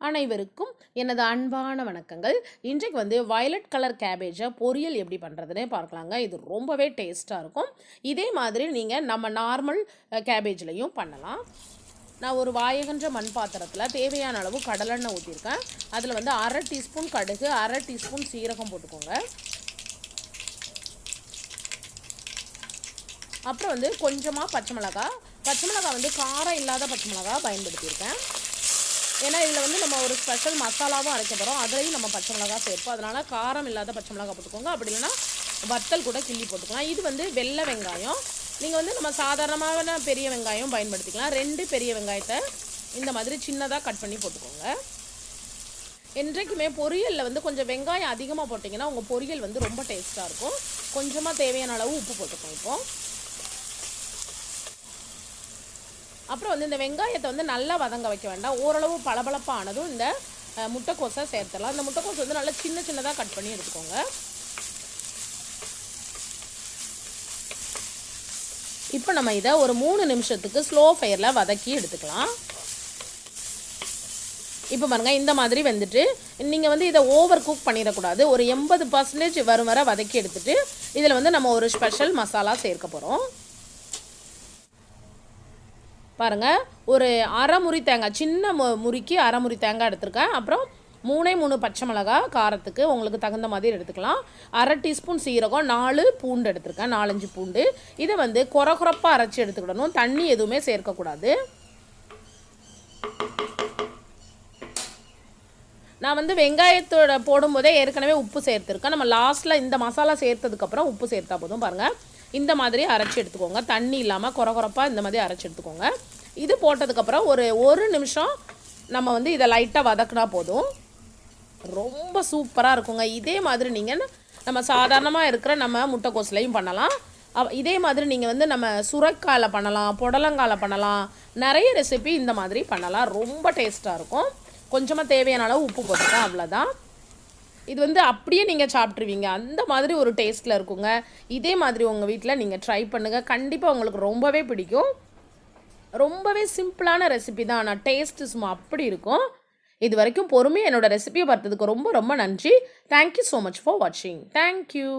அனைவருக்கும் எனது அன்பான வணக்கங்கள். இன்றைக்கு வந்து வயலட் கலர் கேபேஜை பொரியல் எப்படி பண்ணுறதுனே பார்க்கலாங்க. இது ரொம்பவே டேஸ்ட்டாக இருக்கும். இதே மாதிரி நீங்கள் நம்ம நார்மல் கேபேஜ்லையும் பண்ணலாம். நான் ஒரு வாயகன்ற மண் பாத்திரத்தில் தேவையான அளவு கடலெண்ணெய் ஊற்றிருக்கேன். அதில் வந்து 1/2 டீஸ்பூன் கடுகு, 1/2 டீஸ்பூன் சீரகம் போட்டுக்கோங்க. அப்புறம் வந்து கொஞ்சமாக பச்சை மிளகாய் வந்து காரம் இல்லாத பச்சை மிளகாய் பயன்படுத்தியிருக்கேன். ஏன்னா இதில் வந்து நம்ம ஒரு ஸ்பெஷல் மசாலாவும் அரைக்க போகிறோம். அதுலேயும் நம்ம பச்சை மிளகாய் சேர்ப்போம். அதனால் காரம் இல்லாத பச்சை மிளகாய் போட்டுக்கோங்க. அப்படி இல்லைன்னா வத்தல் கூட கிள்ளி போட்டுக்கலாம். இது வந்து வெள்ளை வெங்காயம். நீங்கள் வந்து நம்ம சாதாரணமான பெரிய வெங்காயம் பயன்படுத்திக்கலாம். 2 பெரிய வெங்காயத்தை இந்த மாதிரி சின்னதாக கட் பண்ணி போட்டுக்கோங்க. என்றைக்குமே பொரியலில் வந்து கொஞ்சம் வெங்காயம் அதிகமாக போட்டிங்கன்னா உங்கள் பொரியல் வந்து ரொம்ப டேஸ்ட்டாக இருக்கும். கொஞ்சமாக தேவையான அளவு உப்பு போட்டுக்கோங்க. இப்போது அப்புறம் வந்து இந்த வெங்காயத்தை வந்து நல்லா வதங்க வைக்க வேண்டாம். ஓரளவு பளபளப்பானதும் இந்த முட்டைக்கோஸை சேர்த்துடலாம். இந்த முட்டைக்கோஸ் வந்து நல்லா சின்னதாக கட் பண்ணி எடுத்துக்கோங்க. இப்போ நம்ம இதை ஒரு 3 நிமிஷத்துக்கு ஸ்லோ ஃபயரில் வதக்கி எடுத்துக்கலாம். இப்போ பாருங்கள், இந்த மாதிரி வந்துட்டு நீங்கள் வந்து இதை ஓவர் குக் பண்ணிடக்கூடாது. ஒரு 80% வரும் வரை வதக்கி எடுத்துகிட்டு இதில் வந்து நம்ம ஒரு ஸ்பெஷல் மசாலா சேர்க்க போகிறோம். பாருங்கள், ஒரு அரை முறி தேங்காய், சின்ன முறிக்கு அரை முறி தேங்காய் எடுத்துருக்கேன். அப்புறம் 3 பச்சை மிளகாய் காரத்துக்கு உங்களுக்கு தகுந்த மாதிரி எடுத்துக்கலாம். 1/2 டீஸ்பூன் சீரகம், 4 பூண்டு எடுத்துருக்கேன், 4-5 பூண்டு. இதை வந்து கொரகொரப்பாக அரைச்சி எடுத்துக்கிடணும். தண்ணி எதுவுமே சேர்க்கக்கூடாது. நான் வந்து வெங்காயத்தோட போடும்போதே ஏற்கனவே உப்பு சேர்த்துருக்கேன். நம்ம லாஸ்ட்டில் இந்த மசாலா சேர்த்ததுக்கப்புறம் உப்பு சேர்த்தா போதும். பாருங்கள், இந்த மாதிரி அரைச்சி எடுத்துக்கோங்க. தண்ணி இல்லாமல் கொரகொரப்பாக இந்த மாதிரி அரைச்சி எடுத்துக்கோங்க. இது போட்டதுக்கப்புறம் ஒரு நிமிஷம் நம்ம வந்து இதை லைட்டாக வதக்குனா போதும். ரொம்ப சூப்பராக இருக்குங்க. இதே மாதிரி நீங்கள் நம்ம சாதாரணமாக இருக்கிற நம்ம முட்டைக்கோஸ்லையும் பண்ணலாம். இதே மாதிரி நீங்கள் வந்து நம்ம சுரைக்காயில் பண்ணலாம், புடலங்காயில் பண்ணலாம். நிறைய ரெசிபி இந்த மாதிரி பண்ணலாம். ரொம்ப டேஸ்ட்டாக இருக்கும். கொஞ்சமாக தேவையான அளவு உப்பு போட்டுக்கலாம், அவ்வளோதான். இது வந்து அப்படியே நீங்கள் சாப்பிட்ருவீங்க. அந்த மாதிரி ஒரு டேஸ்ட்டில் இருக்குங்க. இதே மாதிரி உங்கள் வீட்டில் நீங்கள் ட்ரை பண்ணுங்கள். கண்டிப்பாக உங்களுக்கு ரொம்பவே பிடிக்கும். ரொம்பவே சிம்பிளான ரெசிபி தான், ஆனால் டேஸ்ட்டு சும்மா அப்படி இருக்கும். இது வரைக்கும் பொறுமையாக என்னோடய ரெசிபியை பார்த்ததுக்கு ரொம்ப ரொம்ப நன்றி. தேங்க்யூ ஸோ மச் ஃபார் வாட்சிங். தேங்க்யூ.